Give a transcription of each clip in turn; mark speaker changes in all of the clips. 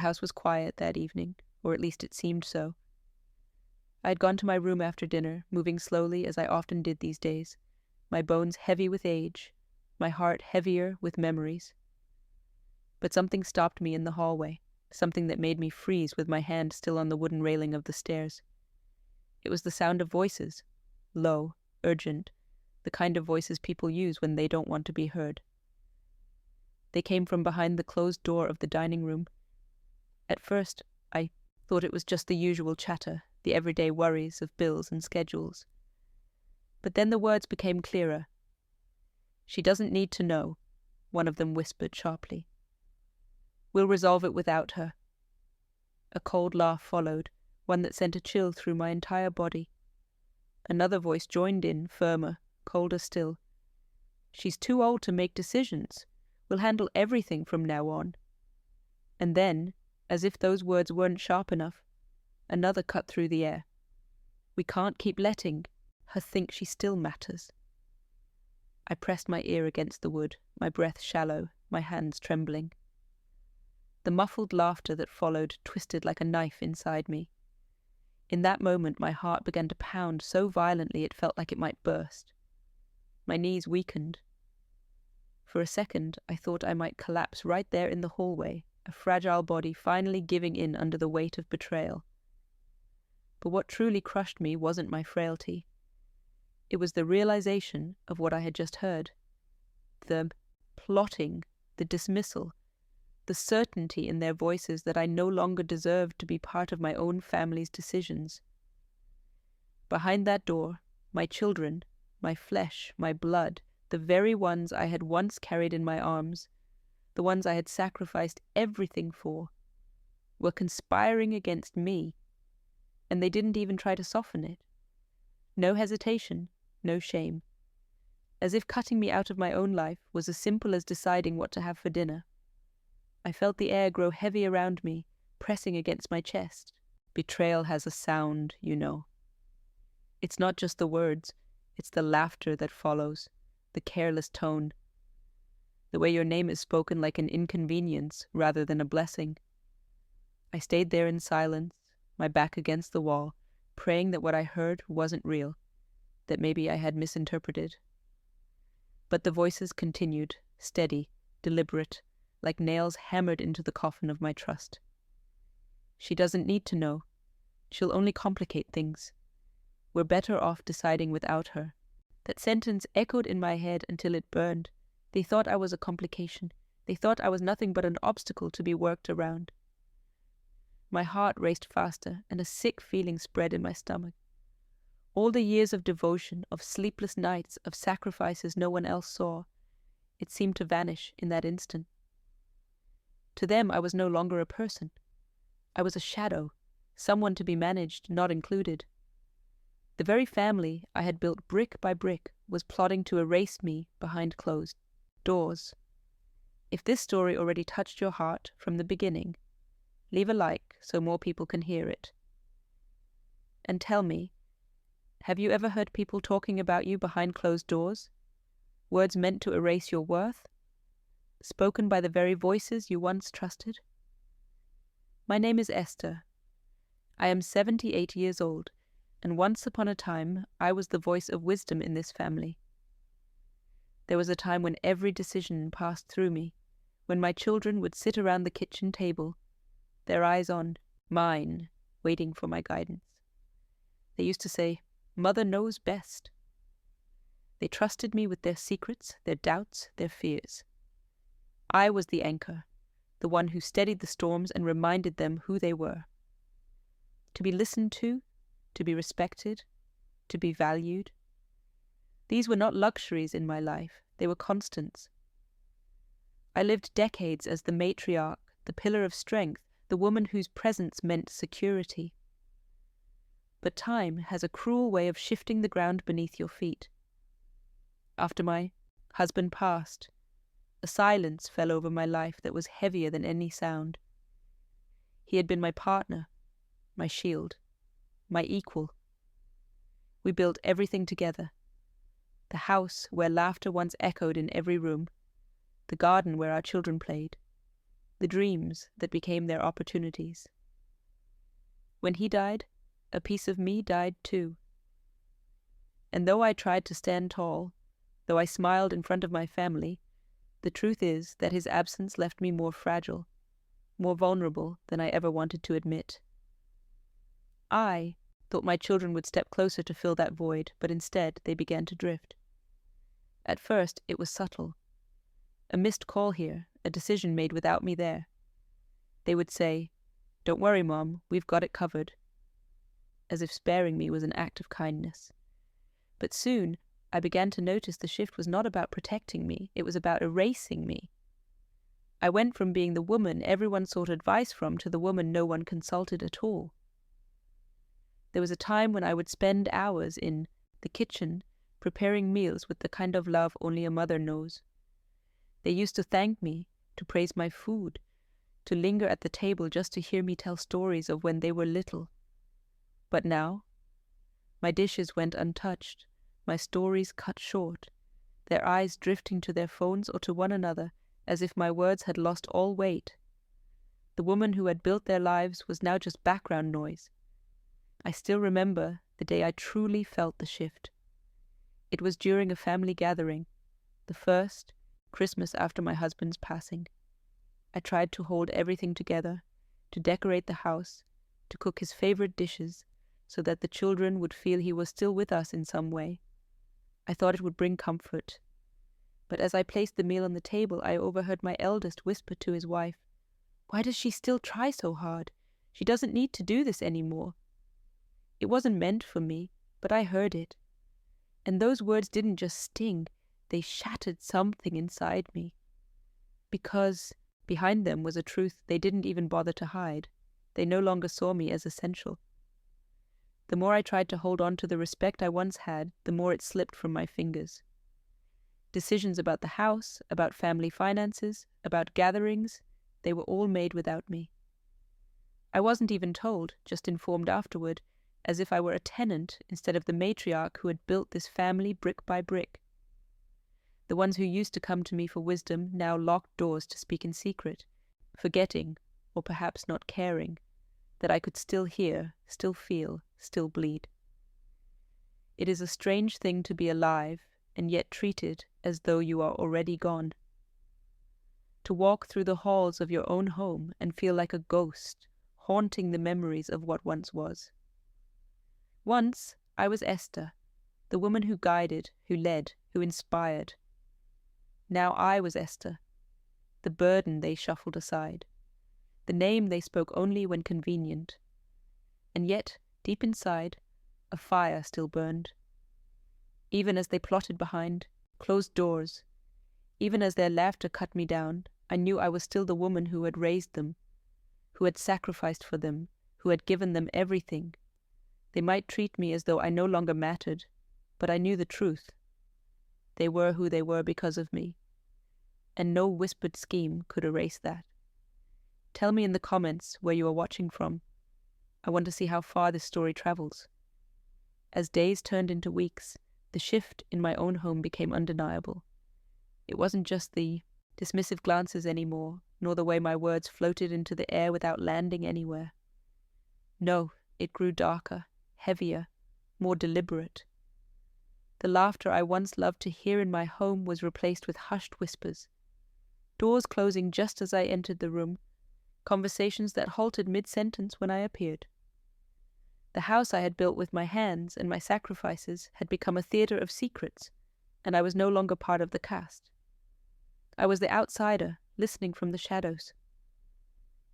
Speaker 1: The house was quiet that evening, or at least it seemed so. I had gone to my room after dinner, moving slowly as I often did these days, my bones heavy with age, my heart heavier with memories. But something stopped me in the hallway, something that made me freeze with my hand still on the wooden railing of the stairs. It was the sound of voices, low, urgent, the kind of voices people use when they don't want to be heard. They came from behind the closed door of the dining room. At first, I thought it was just the usual chatter, the everyday worries of bills and schedules. But then the words became clearer. "She doesn't need to know," one of them whispered sharply. "We'll resolve it without her." A cold laugh followed, one that sent a chill through my entire body. Another voice joined in, firmer, colder still. "She's too old to make decisions. We'll handle everything from now on." And then, as if those words weren't sharp enough, another cut through the air. "We can't keep letting her think she still matters." I pressed my ear against the wood, my breath shallow, my hands trembling. The muffled laughter that followed twisted like a knife inside me. In that moment my heart began to pound so violently it felt like it might burst. My knees weakened. For a second I thought I might collapse right there in the hallway, a fragile body finally giving in under the weight of betrayal. But what truly crushed me wasn't my frailty. It was the realization of what I had just heard. The plotting, the dismissal, the certainty in their voices that I no longer deserved to be part of my own family's decisions. Behind that door, my children, my flesh, my blood, the very ones I had once carried in my arms, the ones I had sacrificed everything for, were conspiring against me, and they didn't even try to soften it. No hesitation, no shame. As if cutting me out of my own life was as simple as deciding what to have for dinner. I felt the air grow heavy around me, pressing against my chest. Betrayal has a sound, you know. It's not just the words, it's the laughter that follows, the careless tone, the way your name is spoken like an inconvenience rather than a blessing. I stayed there in silence, my back against the wall, praying that what I heard wasn't real, that maybe I had misinterpreted. But the voices continued, steady, deliberate, like nails hammered into the coffin of my trust. "She doesn't need to know. She'll only complicate things. We're better off deciding without her." That sentence echoed in my head until it burned. They thought I was a complication. They thought I was nothing but an obstacle to be worked around. My heart raced faster, and a sick feeling spread in my stomach. All the years of devotion, of sleepless nights, of sacrifices no one else saw, it seemed to vanish in that instant. To them I was no longer a person. I was a shadow, someone to be managed, not included. The very family I had built brick by brick was plotting to erase me behind closed doors. If this story already touched your heart from the beginning, leave a like so more people can hear it. And tell me, have you ever heard people talking about you behind closed doors? Words meant to erase your worth? Spoken by the very voices you once trusted? My name is Esther. I am 78 years old, and once upon a time I was the voice of wisdom in this family. There was a time when every decision passed through me, when my children would sit around the kitchen table, their eyes on mine, waiting for my guidance. They used to say, "Mother knows best." They trusted me with their secrets, their doubts, their fears. I was the anchor, the one who steadied the storms and reminded them who they were. To be listened to be respected, to be valued. These were not luxuries in my life, they were constants. I lived decades as the matriarch, the pillar of strength, the woman whose presence meant security. But time has a cruel way of shifting the ground beneath your feet. After my husband passed, a silence fell over my life that was heavier than any sound. He had been my partner, my shield, my equal. We built everything together. The house where laughter once echoed in every room, the garden where our children played, the dreams that became their opportunities. When he died, a piece of me died too. And though I tried to stand tall, though I smiled in front of my family, the truth is that his absence left me more fragile, more vulnerable than I ever wanted to admit. I thought my children would step closer to fill that void, but instead they began to drift. At first it was subtle. A missed call here, a decision made without me there. They would say, "Don't worry, Mom, we've got it covered," as if sparing me was an act of kindness. But soon I began to notice the shift was not about protecting me, it was about erasing me. I went from being the woman everyone sought advice from to the woman no one consulted at all. There was a time when I would spend hours in the kitchen preparing meals with the kind of love only a mother knows. They used to thank me, to praise my food, to linger at the table just to hear me tell stories of when they were little. But now, my dishes went untouched, my stories cut short, their eyes drifting to their phones or to one another as if my words had lost all weight. The woman who had built their lives was now just background noise. I still remember the day I truly felt the shift. It was during a family gathering, the first Christmas after my husband's passing. I tried to hold everything together, to decorate the house, to cook his favorite dishes, so that the children would feel he was still with us in some way. I thought it would bring comfort. But as I placed the meal on the table, I overheard my eldest whisper to his wife, "Why does she still try so hard? She doesn't need to do this anymore." It wasn't meant for me, but I heard it. And those words didn't just sting, they shattered something inside me. Because behind them was a truth they didn't even bother to hide. They no longer saw me as essential. The more I tried to hold on to the respect I once had, the more it slipped from my fingers. Decisions about the house, about family finances, about gatherings, they were all made without me. I wasn't even told, just informed afterward, as if I were a tenant instead of the matriarch who had built this family brick by brick. The ones who used to come to me for wisdom now locked doors to speak in secret, forgetting, or perhaps not caring, that I could still hear, still feel, still bleed. It is a strange thing to be alive and yet treated as though you are already gone. To walk through the halls of your own home and feel like a ghost, haunting the memories of what once was. Once I was Esther, the woman who guided, who led, who inspired. Now I was Esther, the burden they shuffled aside, the name they spoke only when convenient. And yet, deep inside, a fire still burned. Even as they plotted behind closed doors, even as their laughter cut me down, I knew I was still the woman who had raised them, who had sacrificed for them, who had given them everything. They might treat me as though I no longer mattered, but I knew the truth. They were who they were because of me, and no whispered scheme could erase that. Tell me in the comments where you are watching from. I want to see how far this story travels. As days turned into weeks, the shift in my own home became undeniable. It wasn't just the dismissive glances anymore, nor the way my words floated into the air without landing anywhere. No, it grew darker, heavier, more deliberate. The laughter I once loved to hear in my home was replaced with hushed whispers, doors closing just as I entered the room, conversations that halted mid-sentence when I appeared. The house I had built with my hands and my sacrifices had become a theater of secrets, and I was no longer part of the cast. I was the outsider, listening from the shadows.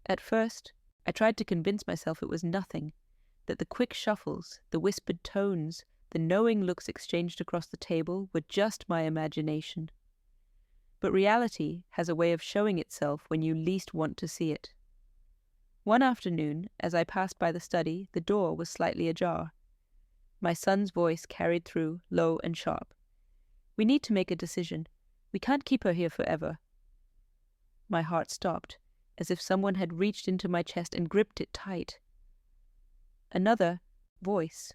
Speaker 1: At first, I tried to convince myself it was nothing, that the quick shuffles, the whispered tones, the knowing looks exchanged across the table were just my imagination. But reality has a way of showing itself when you least want to see it. One afternoon, as I passed by the study, the door was slightly ajar. My son's voice carried through, low and sharp. "We need to make a decision. We can't keep her here forever." My heart stopped, as if someone had reached into my chest and gripped it tight. Another voice,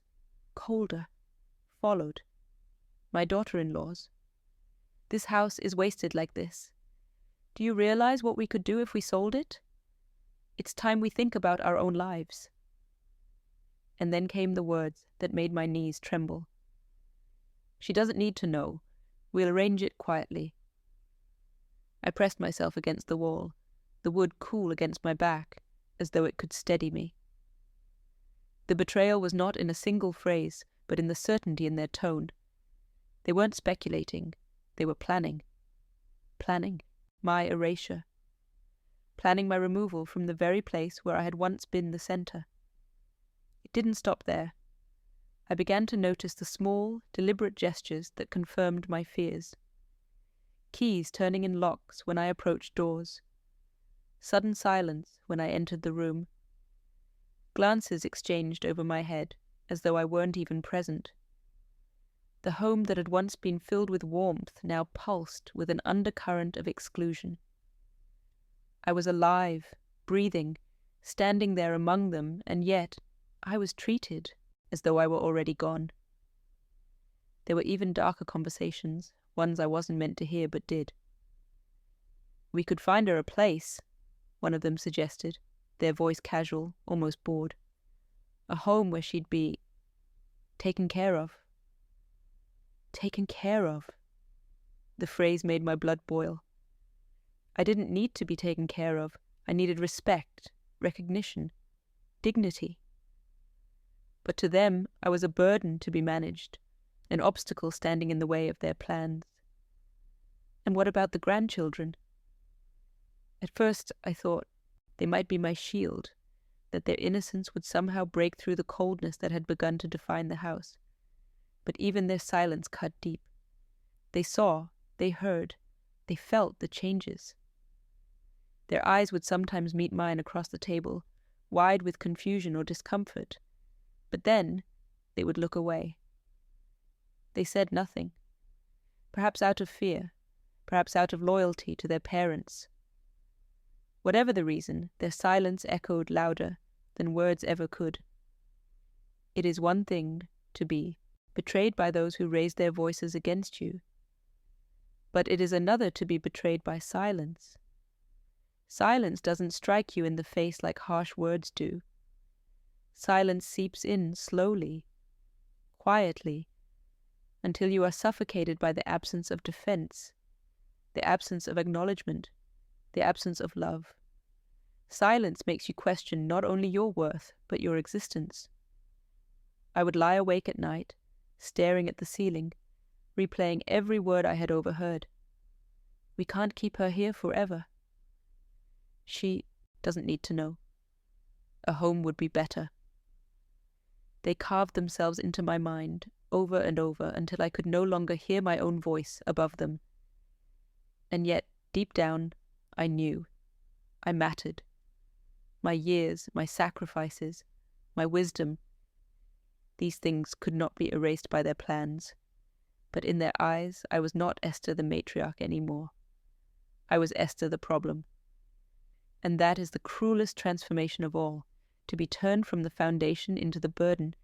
Speaker 1: colder, followed. My daughter-in-law's. "This house is wasted like this. Do you realize what we could do if we sold it? It's time we think about our own lives." And then came the words that made my knees tremble. "She doesn't need to know. We'll arrange it quietly." I pressed myself against the wall, the wood cool against my back, as though it could steady me. The betrayal was not in a single phrase, but in the certainty in their tone. They weren't speculating. They were planning. Planning my erasure. Planning my removal from the very place where I had once been the center. It didn't stop there. I began to notice the small, deliberate gestures that confirmed my fears. Keys turning in locks when I approached doors. Sudden silence when I entered the room. Glances exchanged over my head, as though I weren't even present. The home that had once been filled with warmth now pulsed with an undercurrent of exclusion. I was alive, breathing, standing there among them, and yet I was treated as though I were already gone. There were even darker conversations, ones I wasn't meant to hear but did. "We could find her a place," one of them suggested, their voice casual, almost bored. "A home where she'd be taken care of." Taken care of. The phrase made my blood boil. I didn't need to be taken care of. I needed respect, recognition, dignity. But to them, I was a burden to be managed, an obstacle standing in the way of their plans. And what about the grandchildren? At first, I thought they might be my shield, that their innocence would somehow break through the coldness that had begun to define the house. But even their silence cut deep. They saw, they heard, they felt the changes. Their eyes would sometimes meet mine across the table, wide with confusion or discomfort, but then they would look away. They said nothing, perhaps out of fear, perhaps out of loyalty to their parents. Whatever the reason, their silence echoed louder than words ever could. It is one thing to be betrayed by those who raise their voices against you, but it is another to be betrayed by silence. Silence doesn't strike you in the face like harsh words do. Silence seeps in slowly, quietly, until you are suffocated by the absence of defense, the absence of acknowledgement, the absence of love. Silence makes you question not only your worth, but your existence. I would lie awake at night, staring at the ceiling, replaying every word I had overheard. "We can't keep her here forever." "She doesn't need to know." "A home would be better." They carved themselves into my mind, over and over, until I could no longer hear my own voice above them. And yet, deep down, I knew. I mattered. My years, my sacrifices, my wisdom, these things could not be erased by their plans. But in their eyes, I was not Esther the matriarch anymore. I was Esther the problem. And that is the cruelest transformation of all, to be turned from the foundation into the burden,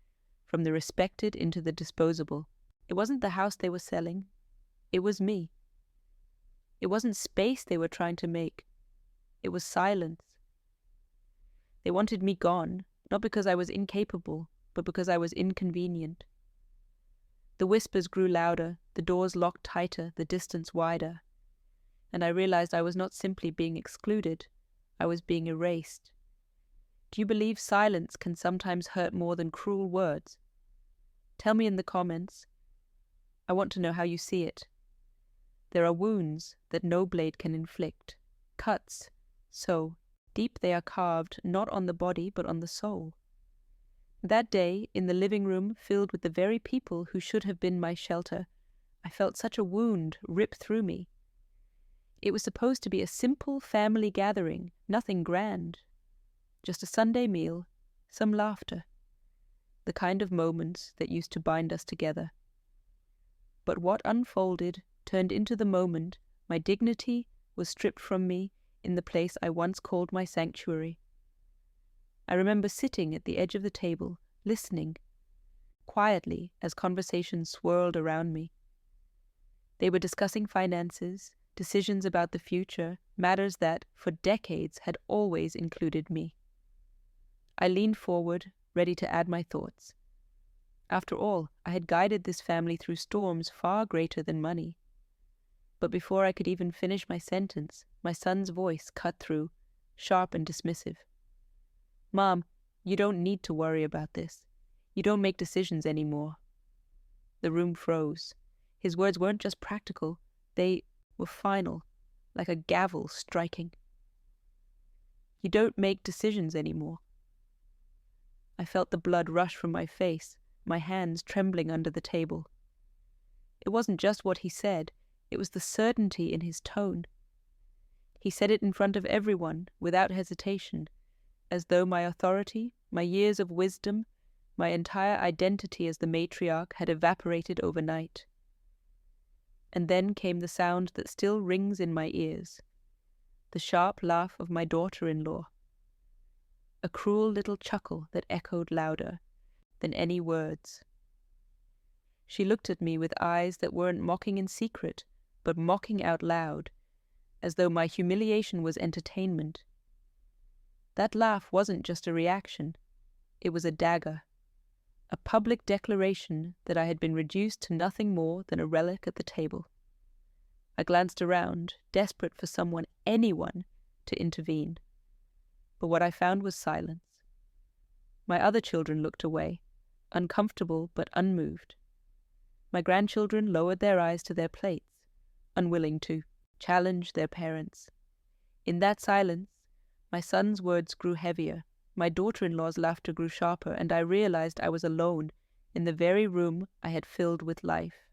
Speaker 1: from the respected into the disposable. It wasn't the house they were selling. It was me. It wasn't space they were trying to make. It was silence. They wanted me gone, not because I was incapable, but because I was inconvenient. The whispers grew louder, the doors locked tighter, the distance wider. And I realized I was not simply being excluded, I was being erased. Do you believe silence can sometimes hurt more than cruel words? Tell me in the comments. I want to know how you see it. There are wounds that no blade can inflict, cuts, so deep they are carved not on the body but on the soul. That day, in the living room filled with the very people who should have been my shelter, I felt such a wound rip through me. It was supposed to be a simple family gathering, nothing grand. Just a Sunday meal, some laughter, the kind of moments that used to bind us together. But what unfolded turned into the moment my dignity was stripped from me in the place I once called my sanctuary. I remember sitting at the edge of the table, listening, quietly as conversations swirled around me. They were discussing finances, decisions about the future, matters that, for decades, had always included me. I leaned forward, ready to add my thoughts. After all, I had guided this family through storms far greater than money. But before I could even finish my sentence, my son's voice cut through, sharp and dismissive. "Mom, you don't need to worry about this. You don't make decisions anymore." The room froze. His words weren't just practical, they were final, like a gavel striking. "You don't make decisions anymore." I felt the blood rush from my face, my hands trembling under the table. It wasn't just what he said, it was the certainty in his tone. He said it in front of everyone, without hesitation, as though my authority, my years of wisdom, my entire identity as the matriarch had evaporated overnight. And then came the sound that still rings in my ears, the sharp laugh of my daughter-in-law, a cruel little chuckle that echoed louder than any words. She looked at me with eyes that weren't mocking in secret, but mocking out loud, as though my humiliation was entertainment. That laugh wasn't just a reaction, it was a dagger, a public declaration that I had been reduced to nothing more than a relic at the table. I glanced around, desperate for someone, anyone, to intervene. But what I found was silence. My other children looked away, uncomfortable but unmoved. My grandchildren lowered their eyes to their plates, unwilling to challenge their parents. In that silence, my son's words grew heavier, my daughter-in-law's laughter grew sharper, and I realized I was alone in the very room I had filled with life.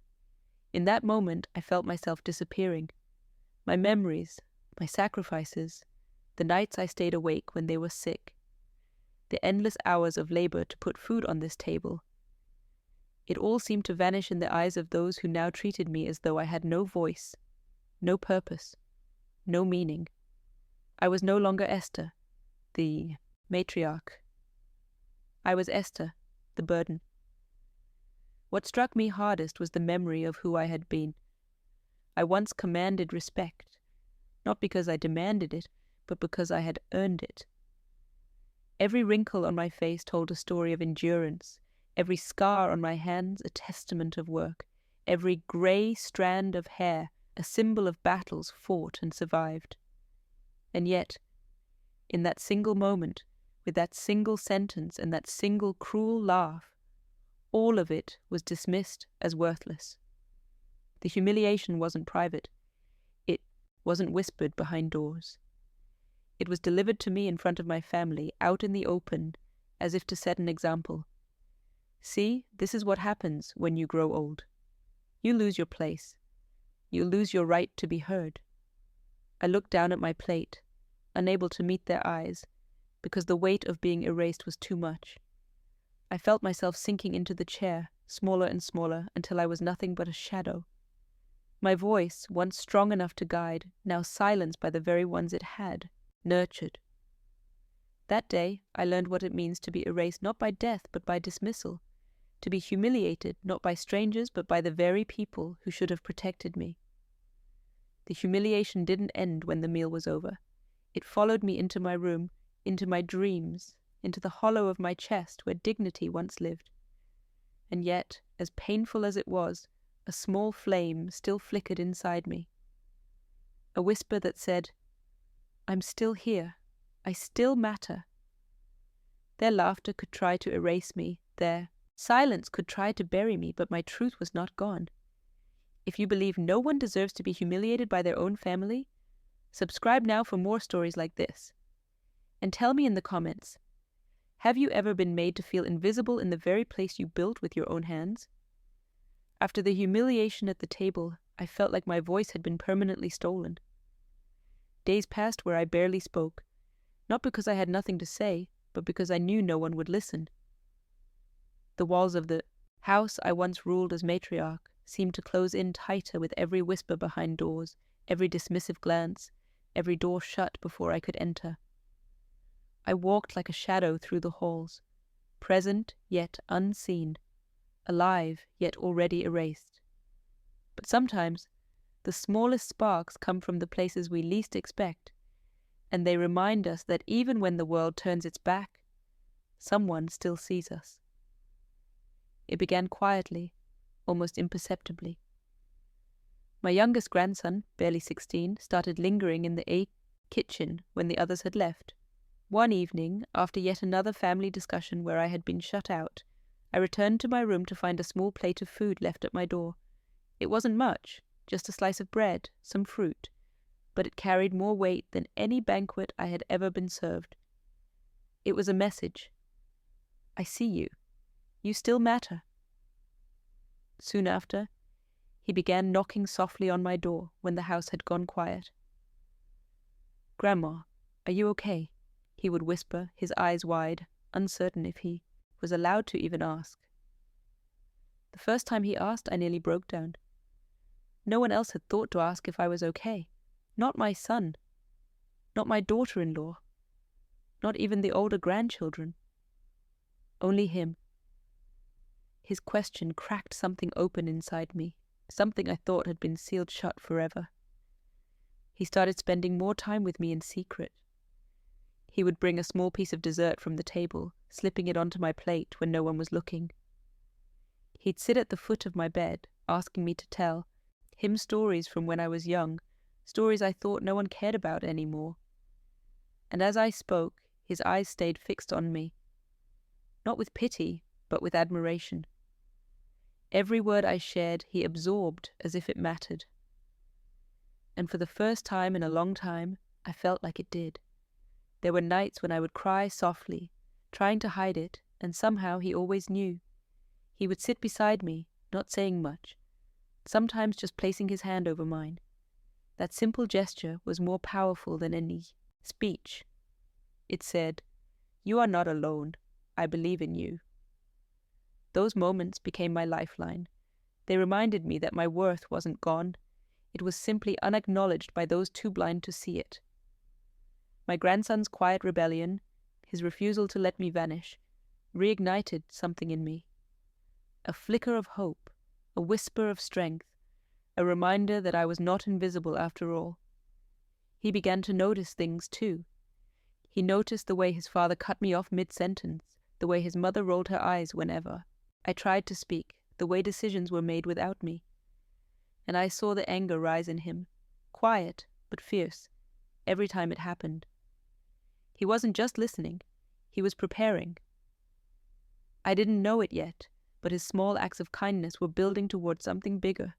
Speaker 1: In that moment, I felt myself disappearing. My memories, my sacrifices, the nights I stayed awake when they were sick, the endless hours of labor to put food on this table. It all seemed to vanish in the eyes of those who now treated me as though I had no voice, no purpose, no meaning. I was no longer Esther, the matriarch. I was Esther, the burden. What struck me hardest was the memory of who I had been. I once commanded respect, not because I demanded it, but because I had earned it. Every wrinkle on my face told a story of endurance, every scar on my hands a testament of work, every grey strand of hair a symbol of battles fought and survived. And yet, in that single moment, with that single sentence and that single cruel laugh, all of it was dismissed as worthless. The humiliation wasn't private. It wasn't whispered behind doors. It was delivered to me in front of my family, out in the open, as if to set an example. See, this is what happens when you grow old. You lose your place. You lose your right to be heard. I looked down at my plate, unable to meet their eyes, because the weight of being erased was too much. I felt myself sinking into the chair, smaller and smaller, until I was nothing but a shadow. My voice, once strong enough to guide, now silenced by the very ones it had nurtured. That day, I learned what it means to be erased not by death but by dismissal, to be humiliated not by strangers but by the very people who should have protected me. The humiliation didn't end when the meal was over. It followed me into my room, into my dreams, into the hollow of my chest where dignity once lived. And yet, as painful as it was, a small flame still flickered inside me. A whisper that said, "I'm still here. I still matter." Their laughter could try to erase me. Their silence could try to bury me, but my truth was not gone. If you believe no one deserves to be humiliated by their own family, subscribe now for more stories like this. And tell me in the comments, have you ever been made to feel invisible in the very place you built with your own hands? After the humiliation at the table, I felt like my voice had been permanently stolen. Days passed where I barely spoke, not because I had nothing to say, but because I knew no one would listen. The walls of the house I once ruled as matriarch seemed to close in tighter with every whisper behind doors, every dismissive glance, every door shut before I could enter. I walked like a shadow through the halls, present yet unseen, alive yet already erased. But sometimes The smallest sparks come from the places we least expect, and they remind us that even when the world turns its back, someone still sees us. It began quietly, almost imperceptibly. My youngest grandson, barely 16, started lingering in the kitchen when the others had left. One evening, after yet another family discussion where I had been shut out, I returned to my room to find a small plate of food left at my door. It wasn't much, just a slice of bread, some fruit, but it carried more weight than any banquet I had ever been served. It was a message. I see you. You still matter. Soon after, he began knocking softly on my door when the house had gone quiet. "Grandma, are you okay?" he would whisper, his eyes wide, uncertain if he was allowed to even ask. The first time he asked, I nearly broke down. No one else had thought to ask if I was okay. Not my son. Not my daughter-in-law. Not even the older grandchildren. Only him. His question cracked something open inside me, something I thought had been sealed shut forever. He started spending more time with me in secret. He would bring a small piece of dessert from the table, slipping it onto my plate when no one was looking. He'd sit at the foot of my bed, asking me to tell him stories from when I was young, stories I thought no one cared about anymore. And as I spoke, his eyes stayed fixed on me, not with pity, but with admiration. Every word I shared he absorbed as if it mattered. And for the first time in a long time, I felt like it did. There were nights when I would cry softly, trying to hide it, and somehow he always knew. He would sit beside me, not saying much, sometimes just placing his hand over mine. That simple gesture was more powerful than any speech. It said, "You are not alone. I believe in you." Those moments became my lifeline. They reminded me that my worth wasn't gone. It was simply unacknowledged by those too blind to see it. My grandson's quiet rebellion, his refusal to let me vanish, reignited something in me. A flicker of hope, a whisper of strength, a reminder that I was not invisible after all. He began to notice things too. He noticed the way his father cut me off mid-sentence, the way his mother rolled her eyes whenever I tried to speak, the way decisions were made without me. And I saw the anger rise in him, quiet but fierce, every time it happened. He wasn't just listening, he was preparing. I didn't know it yet, but his small acts of kindness were building towards something bigger.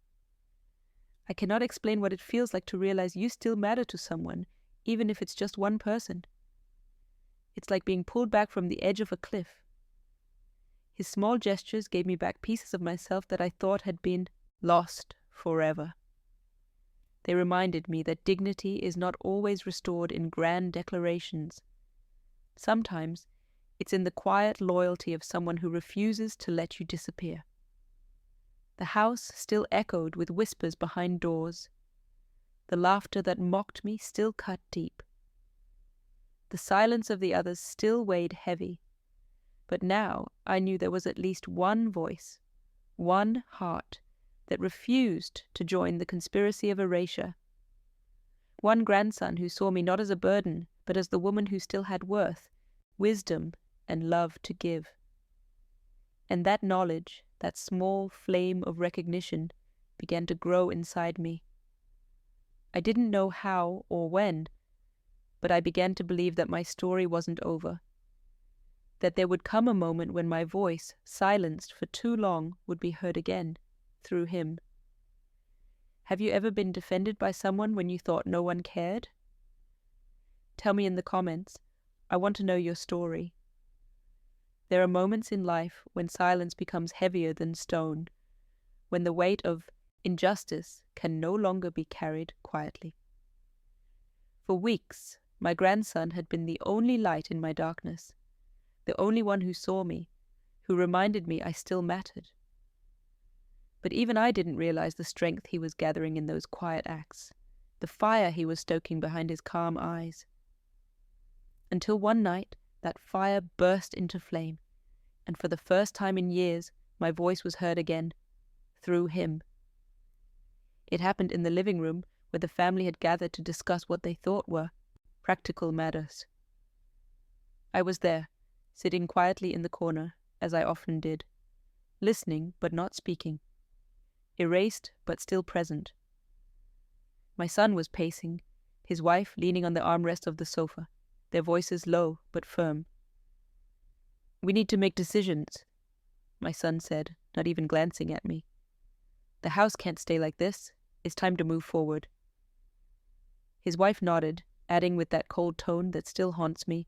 Speaker 1: I cannot explain what it feels like to realize you still matter to someone, even if it's just one person. It's like being pulled back from the edge of a cliff. His small gestures gave me back pieces of myself that I thought had been lost forever. They reminded me that dignity is not always restored in grand declarations. Sometimes it's in the quiet loyalty of someone who refuses to let you disappear. The house still echoed with whispers behind doors. The laughter that mocked me still cut deep. The silence of the others still weighed heavy. But now I knew there was at least one voice, one heart, that refused to join the conspiracy of erasure. One grandson who saw me not as a burden, but as the woman who still had worth, wisdom, and love to give. And that knowledge, that small flame of recognition, began to grow inside me. I didn't know how or when, but I began to believe that my story wasn't over. That there would come a moment when my voice, silenced for too long, would be heard again, through him. Have you ever been defended by someone when you thought no one cared? Tell me in the comments. I want to know your story. There are moments in life when silence becomes heavier than stone, when the weight of injustice can no longer be carried quietly. For weeks, my grandson had been the only light in my darkness, the only one who saw me, who reminded me I still mattered. But even I didn't realize the strength he was gathering in those quiet acts, the fire he was stoking behind his calm eyes. Until one night, that fire burst into flame, and for the first time in years, my voice was heard again, through him. It happened in the living room where the family had gathered to discuss what they thought were practical matters. I was there, sitting quietly in the corner, as I often did, listening but not speaking, erased but still present. My son was pacing, his wife leaning on the armrest of the sofa, their voices low but firm. "We need to make decisions," my son said, not even glancing at me. "The house can't stay like this. It's time to move forward." His wife nodded, adding with that cold tone that still haunts me,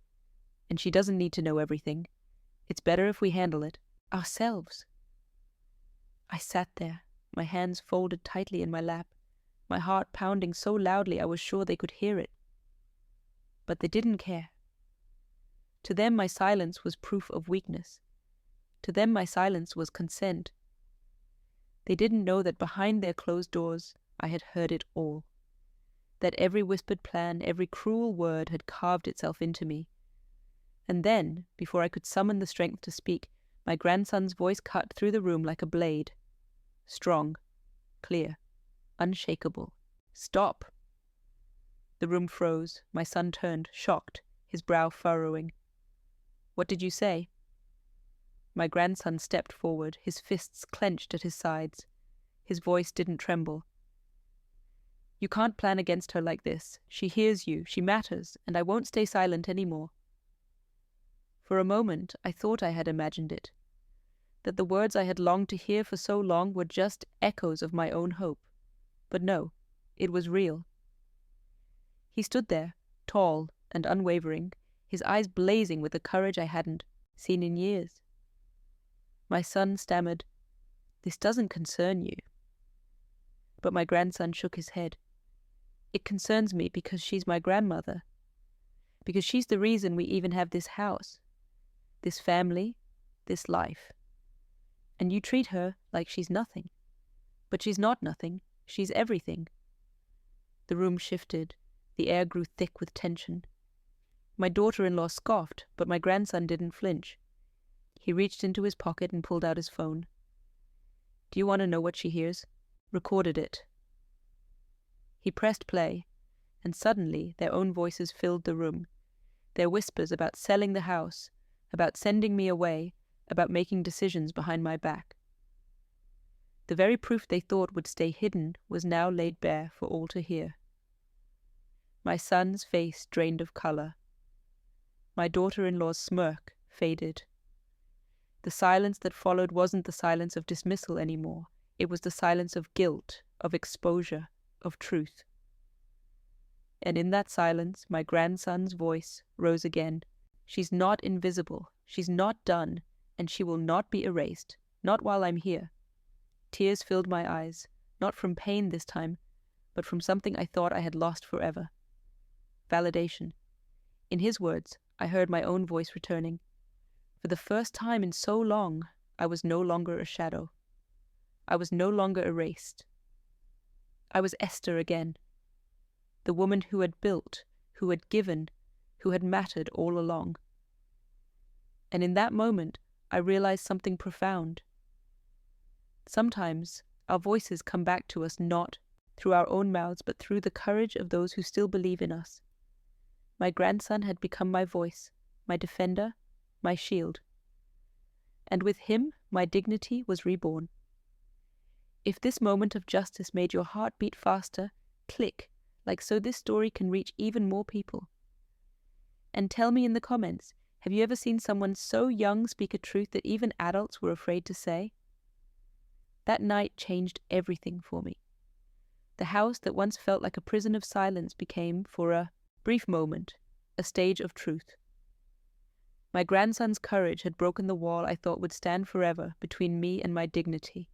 Speaker 1: "And she doesn't need to know everything. It's better if we handle it ourselves." I sat there, my hands folded tightly in my lap, my heart pounding so loudly I was sure they could hear it. But they didn't care. To them my silence was proof of weakness. To them my silence was consent. They didn't know that behind their closed doors I had heard it all. That every whispered plan, every cruel word had carved itself into me. And then, before I could summon the strength to speak, my grandson's voice cut through the room like a blade. Strong, clear, unshakable. "Stop!" The room froze. My son turned, shocked, his brow furrowing. "What did you say?" My grandson stepped forward, his fists clenched at his sides. His voice didn't tremble. "You can't plan against her like this. She hears you, she matters, and I won't stay silent anymore." For a moment I thought I had imagined it, that the words I had longed to hear for so long were just echoes of my own hope. But no, it was real. He stood there, tall and unwavering, his eyes blazing with a courage I hadn't seen in years. My son stammered, "This doesn't concern you." But my grandson shook his head. "It concerns me because she's my grandmother. Because she's the reason we even have this house, this family, this life. And you treat her like she's nothing. But she's not nothing. She's everything." The room shifted. The air grew thick with tension. My daughter-in-law scoffed, but my grandson didn't flinch. He reached into his pocket and pulled out his phone. "Do you want to know what she hears? Recorded it." He pressed play, and suddenly their own voices filled the room. Their whispers about selling the house, about sending me away, about making decisions behind my back. The very proof they thought would stay hidden was now laid bare for all to hear. My son's face drained of color. My daughter-in-law's smirk faded. The silence that followed wasn't the silence of dismissal anymore. It was the silence of guilt, of exposure, of truth. And in that silence, my grandson's voice rose again. "She's not invisible. She's not done, and she will not be erased. Not while I'm here." Tears filled my eyes, not from pain this time, but from something I thought I had lost forever. Validation. In his words, I heard my own voice returning. For the first time in so long, I was no longer a shadow. I was no longer erased. I was Esther again, the woman who had built, who had given, who had mattered all along. And in that moment, I realized something profound. Sometimes our voices come back to us not through our own mouths, but through the courage of those who still believe in us. My grandson had become my voice, my defender, my shield. And with him, my dignity was reborn. If this moment of justice made your heart beat faster, click, like so this story can reach even more people. And tell me in the comments, have you ever seen someone so young speak a truth that even adults were afraid to say? That night changed everything for me. The house that once felt like a prison of silence became, for a brief moment, a stage of truth. My grandson's courage had broken the wall I thought would stand forever between me and my dignity.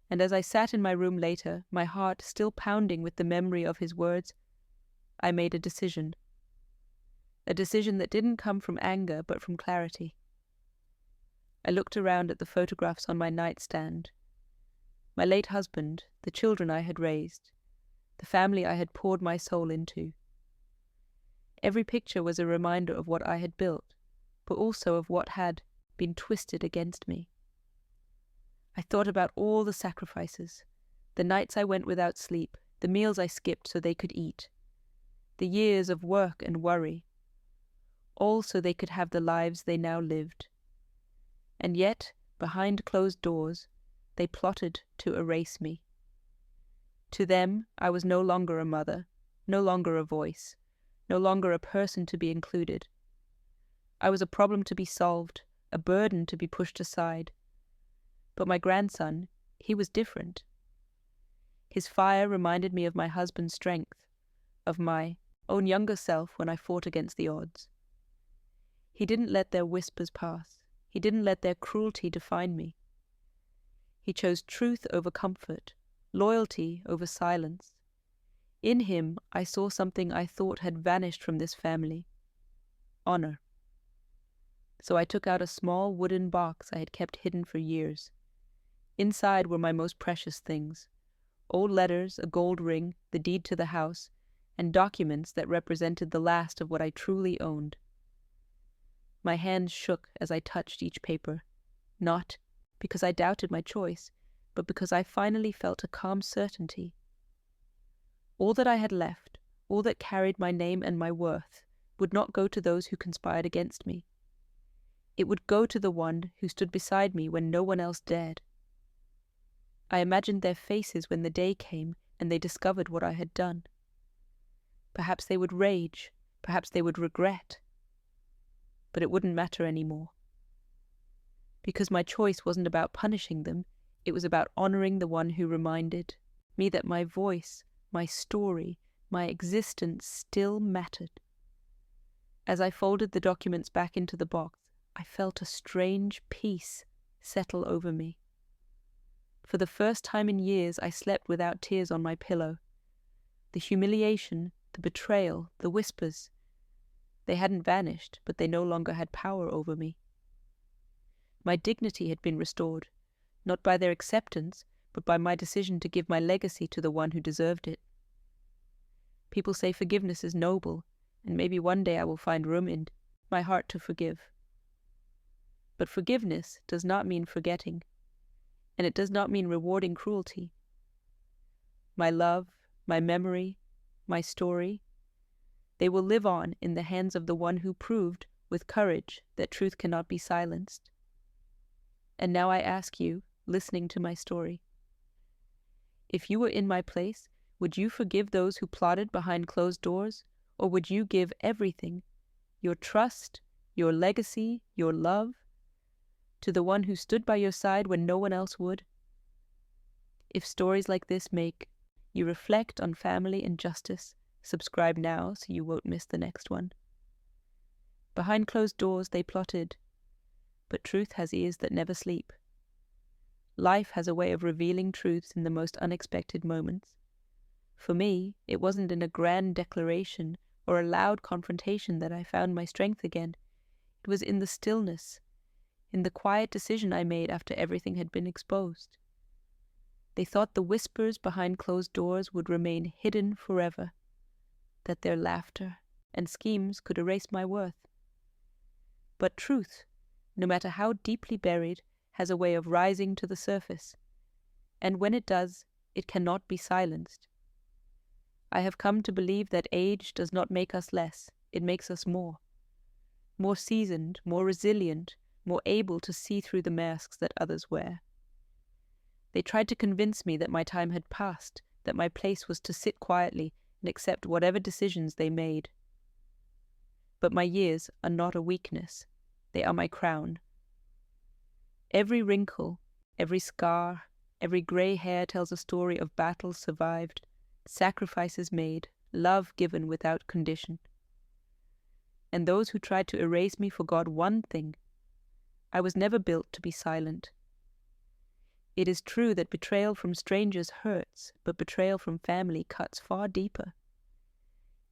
Speaker 1: And as I sat in my room later, my heart still pounding with the memory of his words, I made a decision. A decision that didn't come from anger, but from clarity. I looked around at the photographs on my nightstand. My late husband, the children I had raised, the family I had poured my soul into. Every picture was a reminder of what I had built, but also of what had been twisted against me. I thought about all the sacrifices, The nights I went without sleep, the meals I skipped so they could eat, the years of work and worry, all so they could have the lives they now lived. And yet, behind closed doors, they plotted to erase me. To them, I was no longer a mother, no longer a voice, no longer a person to be included. I was a problem to be solved, a burden to be pushed aside. But my grandson, he was different. His fire reminded me of my husband's strength, of my own younger self when I fought against the odds. He didn't let their whispers pass. He didn't let their cruelty define me. He chose truth over comfort, loyalty over silence. In him, I saw something I thought had vanished from this family: honor. So I took out a small wooden box I had kept hidden for years. Inside were my most precious things: old letters, a gold ring, the deed to the house, and documents that represented the last of what I truly owned. My hands shook as I touched each paper, not because I doubted my choice, but because I finally felt a calm certainty. All that I had left, all that carried my name and my worth, would not go to those who conspired against me. It would go to the one who stood beside me when no one else dared. I imagined their faces when the day came and they discovered what I had done. Perhaps they would rage, perhaps they would regret. But it wouldn't matter anymore. Because my choice wasn't about punishing them, it was about honoring the one who reminded me that my voice, my story, my existence still mattered. As I folded the documents back into the box, I felt a strange peace settle over me. For the first time in years, I slept without tears on my pillow. The humiliation, the betrayal, the whispers, they hadn't vanished, but they no longer had power over me. My dignity had been restored, not by their acceptance, but by my decision to give my legacy to the one who deserved it. People say forgiveness is noble, and maybe one day I will find room in my heart to forgive. But forgiveness does not mean forgetting, and it does not mean rewarding cruelty. My love, my memory, my story, they will live on in the hands of the one who proved, with courage, that truth cannot be silenced. And now I ask you, listening to my story, if you were in my place, would you forgive those who plotted behind closed doors, or would you give everything, your trust, your legacy, your love, to the one who stood by your side when no one else would? If stories like this make you reflect on family and justice, subscribe now so you won't miss the next one. Behind closed doors they plotted, but truth has ears that never sleep. Life has a way of revealing truths in the most unexpected moments. For me, it wasn't in a grand declaration or a loud confrontation that I found my strength again. It was in the stillness, in the quiet decision I made after everything had been exposed. They thought the whispers behind closed doors would remain hidden forever, that their laughter and schemes could erase my worth. But truth, no matter how deeply buried, has a way of rising to the surface, and when it does, it cannot be silenced. I have come to believe that age does not make us less, it makes us more seasoned, more resilient, more able to see through the masks that others wear. They tried to convince me that my time had passed, that my place was to sit quietly and accept whatever decisions they made. But my years are not a weakness, they are my crown. Every wrinkle, every scar, every grey hair tells a story of battles survived, sacrifices made, love given without condition. And those who tried to erase me forgot one thing: I was never built to be silent. It is true that betrayal from strangers hurts, but betrayal from family cuts far deeper.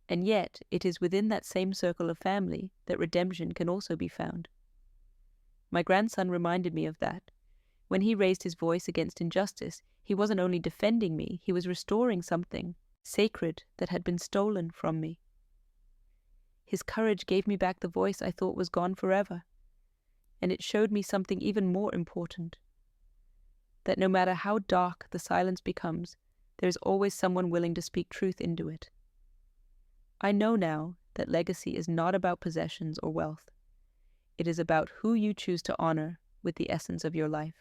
Speaker 1: And yet, it is within that same circle of family that redemption can also be found. My grandson reminded me of that. When he raised his voice against injustice, he wasn't only defending me, he was restoring something sacred that had been stolen from me. His courage gave me back the voice I thought was gone forever, and it showed me something even more important. that no matter how dark the silence becomes, there is always someone willing to speak truth into it. I know now that legacy is not about possessions or wealth. It is about who you choose to honor with the essence of your life.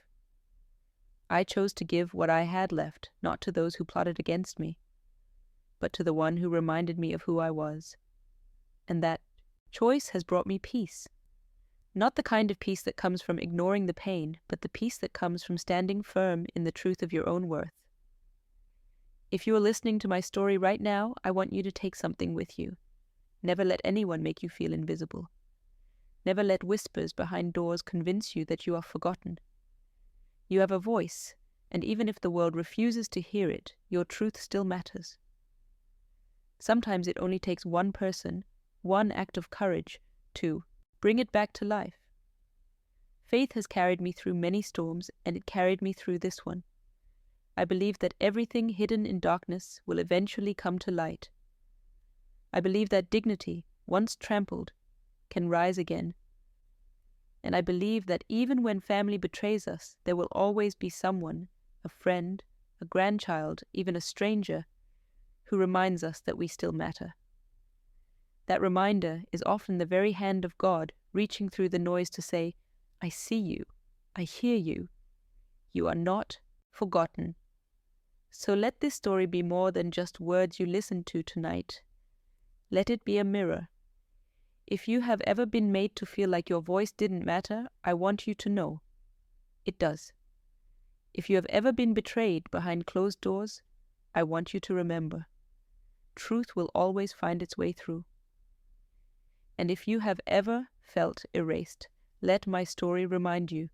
Speaker 1: I chose to give what I had left, not to those who plotted against me, but to the one who reminded me of who I was. And that choice has brought me peace. Not the kind of peace that comes from ignoring the pain, but the peace that comes from standing firm in the truth of your own worth. If you are listening to my story right now, I want you to take something with you. Never let anyone make you feel invisible. Never let whispers behind doors convince you that you are forgotten. You have a voice, and even if the world refuses to hear it, your truth still matters. Sometimes it only takes one person, one act of courage, to bring it back to life. Faith has carried me through many storms, and it carried me through this one. I believe that everything hidden in darkness will eventually come to light. I believe that dignity, once trampled, can rise again. And I believe that even when family betrays us, there will always be someone, a friend, a grandchild, even a stranger, who reminds us that we still matter. That reminder is often the very hand of God reaching through the noise to say, I see you, I hear you, you are not forgotten. So let this story be more than just words you listen to tonight. Let it be a mirror. If you have ever been made to feel like your voice didn't matter, I want you to know, it does. If you have ever been betrayed behind closed doors, I want you to remember, truth will always find its way through. And if you have ever felt erased, let my story remind you,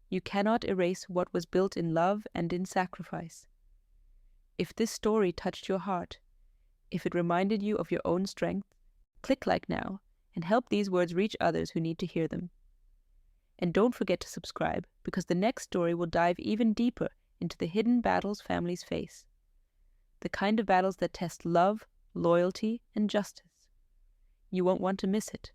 Speaker 1: you cannot erase what was built in love and in sacrifice. If this story touched your heart, if it reminded you of your own strength, click like now and help these words reach others who need to hear them. And don't forget to subscribe, because the next story will dive even deeper into the hidden battles families face. The kind of battles that test love, loyalty, and justice. You won't want to miss it.